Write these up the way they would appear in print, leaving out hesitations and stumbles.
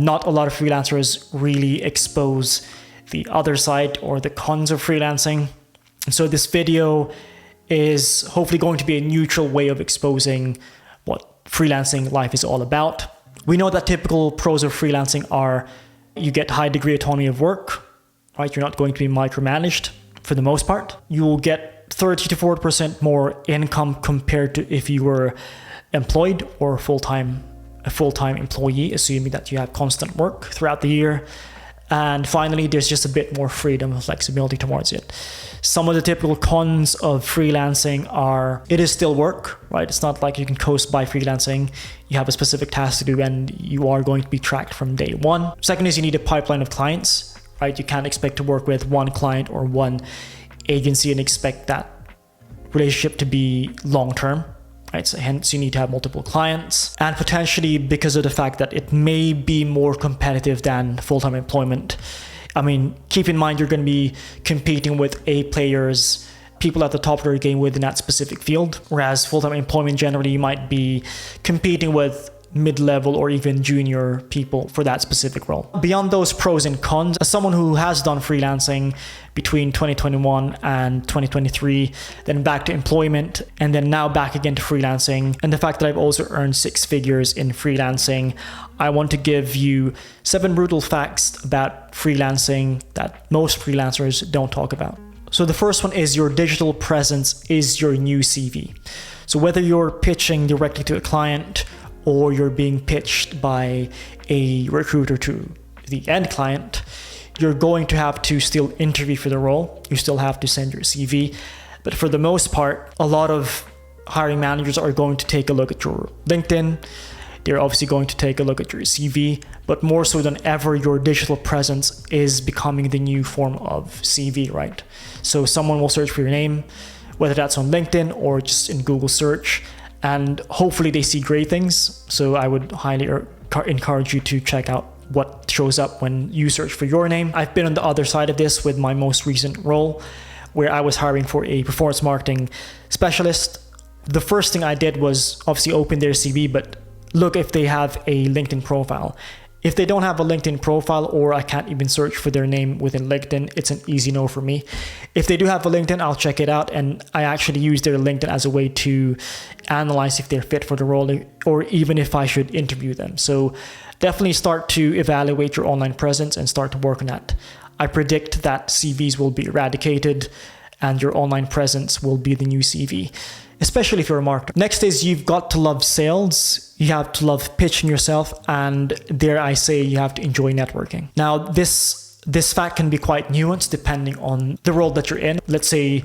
Not a lot of freelancers really expose the other side or the cons of freelancing. So this video is hopefully going to be a neutral way of exposing what freelancing life is all about. We know that typical pros of freelancing are you get high degree autonomy of work, right? You're not going to be micromanaged for the most part. You will get 30 to 40% more income compared to if you were employed or a full-time employee, assuming that you have constant work throughout the year. And finally, there's just a bit more freedom and flexibility towards it. Some of the typical cons of freelancing are it is still work, right? It's not like you can coast by freelancing. You have a specific task to do and you are going to be tracked from day one. Second is you need a pipeline of clients, right? You can't expect to work with one client or one agency and expect that relationship to be long-term. Right? So hence you need to have multiple clients, and potentially because of the fact that it may be more competitive than full-time employment. I mean, keep in mind you're going to be competing with A players, people at the top of their game within that specific field, whereas full-time employment generally you might be competing with mid-level or even junior people for that specific role. Beyond those pros and cons, as someone who has done freelancing between 2021 and 2023, then back to employment, and then now back again to freelancing, and the fact that I've also earned 6 figures in freelancing, I want to give you 7 brutal facts about freelancing that most freelancers don't talk about. So the first one is your digital presence is your new CV. So whether you're pitching directly to a client or you're being pitched by a recruiter to the end client, you're going to have to still interview for the role. You still have to send your CV. But for the most part, a lot of hiring managers are going to take a look at your LinkedIn. They're obviously going to take a look at your CV, but more so than ever, your digital presence is becoming the new form of CV, right? So someone will search for your name, whether that's on LinkedIn or just in Google search, and hopefully they see great things. So I would highly encourage you to check out what shows up when you search for your name. I've been on the other side of this with my most recent role, where I was hiring for a performance marketing specialist. The first thing I did was obviously open their CV, but look if they have a LinkedIn profile. If they don't have a LinkedIn profile, or I can't even search for their name within LinkedIn, it's an easy no for me. If they do have a LinkedIn, I'll check it out. And I actually use their LinkedIn as a way to analyze if they're fit for the role or even if I should interview them. So definitely start to evaluate your online presence and start to work on that. I predict that CVs will be eradicated and your online presence will be the new CV, especially if you're a marketer. Next is you've got to love sales. You have to love pitching yourself, and dare I say, you have to enjoy networking. Now, this fact can be quite nuanced depending on the role that you're in. Let's say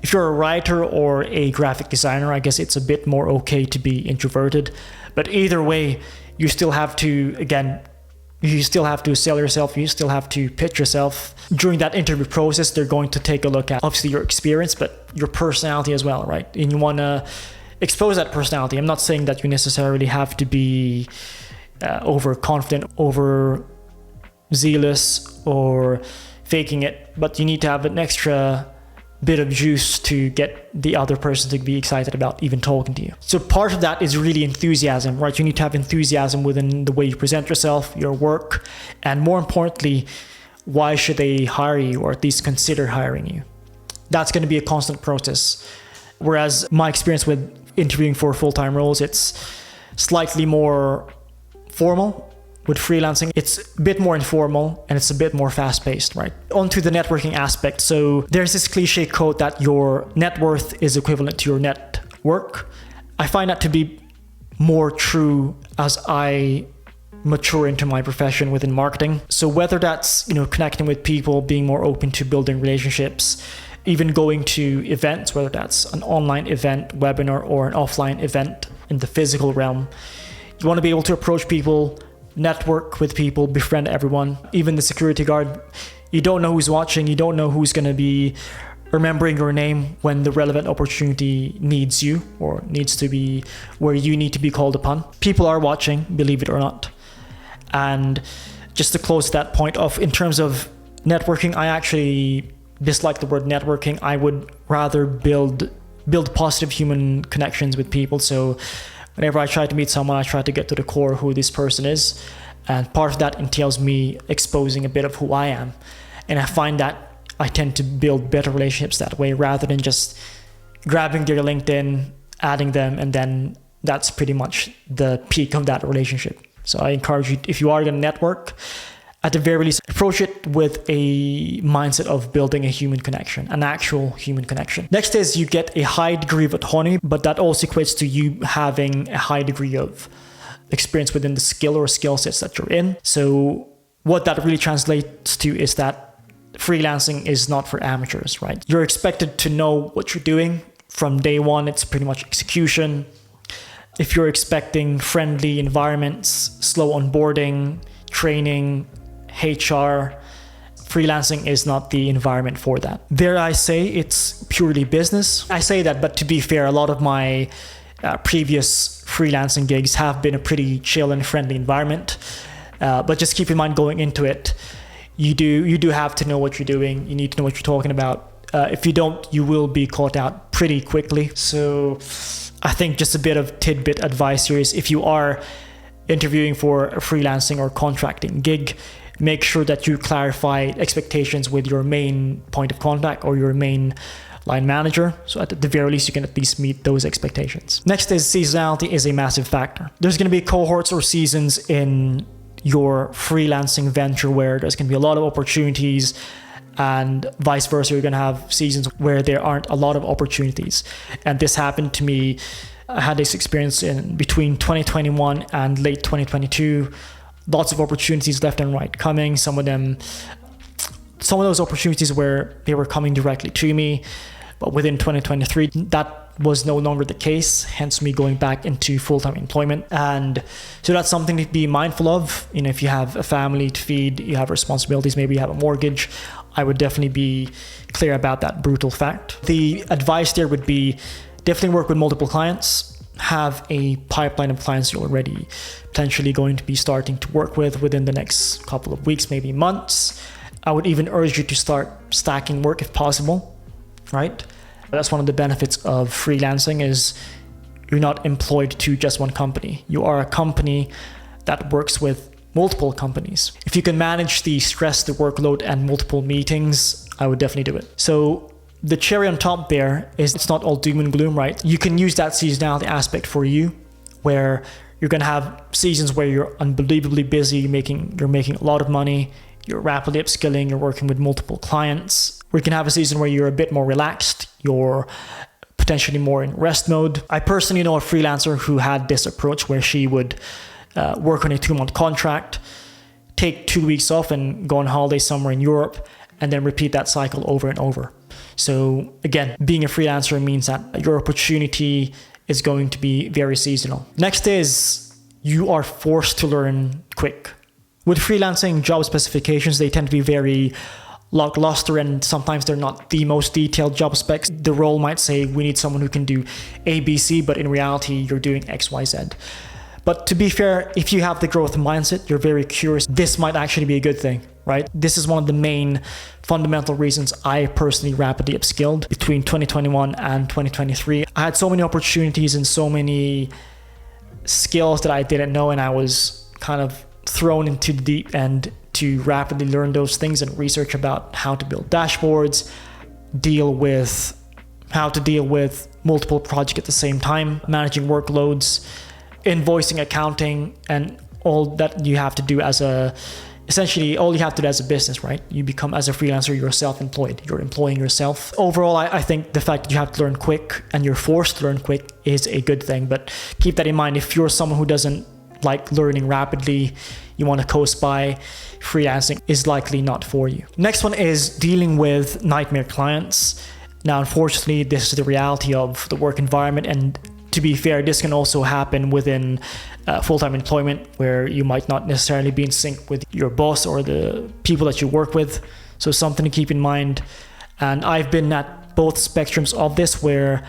if you're a writer or a graphic designer, I guess it's a bit more okay to be introverted. But either way, you still have to, again, you still have to sell yourself, you still have to pitch yourself. During that interview process, they're going to take a look at obviously your experience, but your personality as well, right? And you want to expose that personality. I'm not saying that you necessarily have to be overconfident, over zealous, or faking it, but you need to have an extra bit of juice to get the other person to be excited about even talking to you. So part of that is really enthusiasm, right? You need to have enthusiasm within the way you present yourself, your work, and more importantly, why should they hire you or at least consider hiring you? That's going to be a constant process. Whereas my experience with interviewing for full-time roles, it's slightly more formal. With freelancing, it's a bit more informal and it's a bit more fast-paced, right? Onto the networking aspect. So there's this cliche quote that your net worth is equivalent to your net work. I find that to be more true as I mature into my profession within marketing. So whether that's, connecting with people, being more open to building relationships, even going to events, whether that's an online event, webinar, or an offline event in the physical realm, you want to be able to approach people, network with people, befriend everyone, even the security guard. You don't know who's watching. You don't know who's going to be remembering your name when the relevant opportunity needs you or needs to be where you need to be called upon. People are watching, believe it or not. And just to close that point off, in terms of networking, I actually dislike the word networking. I would rather build positive human connections with people. So whenever I try to meet someone, I try to get to the core who this person is. And part of that entails me exposing a bit of who I am. And I find that I tend to build better relationships that way rather than just grabbing their LinkedIn, adding them, and then that's pretty much the peak of that relationship. So I encourage you, if you are going to network, at the very least, approach it with a mindset of building a human connection, an actual human connection. Next is you get a high degree of autonomy, but that also equates to you having a high degree of experience within the skill or skill sets that you're in. So what that really translates to is that freelancing is not for amateurs, right? You're expected to know what you're doing from day one. It's pretty much execution. If you're expecting friendly environments, slow onboarding, training, HR, freelancing is not the environment for that. Dare I say it's purely business? I say that, but to be fair, a lot of my previous freelancing gigs have been a pretty chill and friendly environment. But just keep in mind going into it, you do have to know what you're doing. You need to know what you're talking about. If you don't, you will be caught out pretty quickly. So I think just a bit of tidbit advice here is if you are interviewing for a freelancing or contracting gig, make sure that you clarify expectations with your main point of contact or your main line manager. So at the very least, you can at least meet those expectations. Next is seasonality is a massive factor. There's going to be cohorts or seasons in your freelancing venture where there's going to be a lot of opportunities, and vice versa. You're going to have seasons where there aren't a lot of opportunities. And this happened to me. I had this experience in between 2021 and late 2022. Lots of opportunities left and right coming. Some of those opportunities they were coming directly to me, but within 2023, that was no longer the case, hence me going back into full-time employment. And so that's something to be mindful of. If you have a family to feed, you have responsibilities, maybe you have a mortgage, I would definitely be clear about that brutal fact. The advice there would be definitely work with multiple clients. Have a pipeline of clients you're already potentially going to be starting to work with within the next couple of weeks, maybe months. I would even urge you to start stacking work if possible, right? That's one of the benefits of freelancing is you're not employed to just one company. You are a company that works with multiple companies. If you can manage the stress, the workload, and multiple meetings, I would definitely do it. So the cherry on top there is it's not all doom and gloom, right? You can use that seasonality aspect for you, where you're going to have seasons where you're unbelievably busy, you're making a lot of money, you're rapidly upskilling, you're working with multiple clients. We can have a season where you're a bit more relaxed, you're potentially more in rest mode. I personally know a freelancer who had this approach where she would work on a 2-month contract, take 2 weeks off and go on holiday somewhere in Europe, and then repeat that cycle over and over. So again, being a freelancer means that your opportunity is going to be very seasonal. Next is you are forced to learn quick. With freelancing job specifications, they tend to be very lackluster, and sometimes they're not the most detailed job specs. The role might say we need someone who can do A, B, C, but in reality, you're doing X, Y, Z. But to be fair, if you have the growth mindset, you're very curious, this might actually be a good thing, right? This is one of the main fundamental reasons I personally rapidly upskilled between 2021 and 2023. I had so many opportunities and so many skills that I didn't know, and I was kind of thrown into the deep end to rapidly learn those things and research about how to build dashboards, how to deal with multiple projects at the same time, managing workloads, invoicing, accounting, and all that you have to do essentially all you have to do as a business, right? You become, as a freelancer, you're self-employed. You're employing yourself. Overall, I think the fact that you have to learn quick and you're forced to learn quick is a good thing. But keep that in mind. If you're someone who doesn't like learning rapidly, you want to coast by, freelancing is likely not for you. Next one is dealing with nightmare clients. Now, unfortunately, this is the reality of the work environment, and to be fair, this can also happen within full-time employment, where you might not necessarily be in sync with your boss or the people that you work with. So something to keep in mind. And I've been at both spectrums of this, where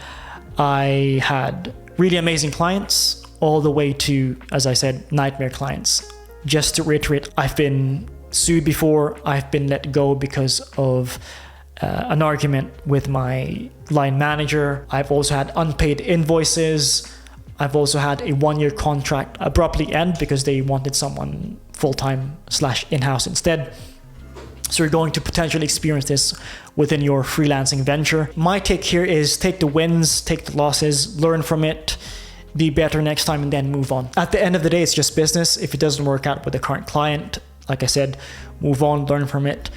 I had really amazing clients all the way to, as I said, nightmare clients. Just to reiterate, I've been sued before. I've been let go because of an argument with my line manager. I've also had unpaid invoices. I've also had a 1-year contract abruptly end because they wanted someone full-time / in-house instead. So you're going to potentially experience this within your freelancing venture. My take here is take the wins, take the losses, learn from it, be better next time, and then move on. At the end of the day, it's just business. If it doesn't work out with the current client, like I said, move on, learn from it.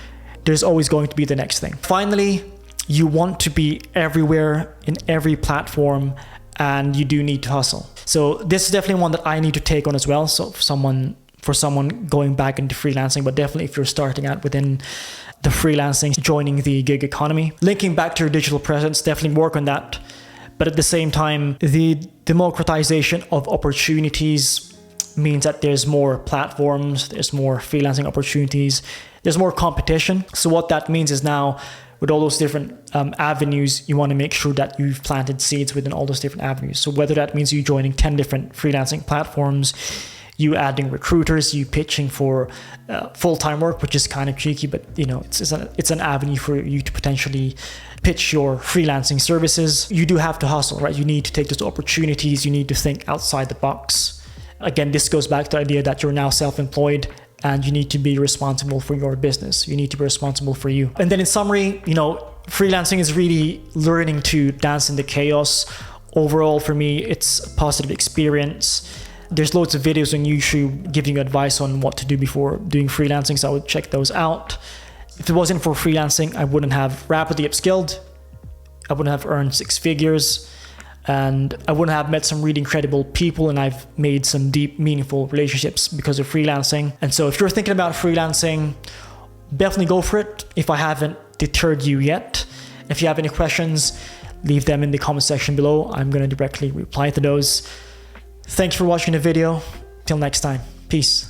There's always going to be the next thing. Finally, you want to be everywhere in every platform, and you do need to hustle. So this is definitely one that I need to take on as well. So for someone going back into freelancing, but definitely if you're starting out within the freelancing, joining the gig economy, linking back to your digital presence, definitely work on that. But at the same time, the democratization of opportunities means that there's more platforms, there's more freelancing opportunities, there's more competition. So what that means is now, with all those different avenues, you want to make sure that you've planted seeds within all those different avenues. So whether that means you joining 10 different freelancing platforms, you adding recruiters, you pitching for full-time work, which is kind of cheeky, but it's an avenue for you to potentially pitch your freelancing services. You do have to hustle, right? You need to take those opportunities. You need to think outside the box. Again, this goes back to the idea that you're now self-employed and you need to be responsible for your business. You need to be responsible for you. And then in summary, freelancing is really learning to dance in the chaos. Overall, for me, it's a positive experience. There's loads of videos on YouTube giving you advice on what to do before doing freelancing, so I would check those out. If it wasn't for freelancing, I wouldn't have rapidly upskilled, I wouldn't have earned 6 figures, and I wouldn't have met some really incredible people, and I've made some deep, meaningful relationships because of freelancing. And so if you're thinking about freelancing, definitely go for it if I haven't deterred you yet. If you have any questions, leave them in the comment section below. I'm going to directly reply to those. Thanks for watching the video. Till next time. Peace.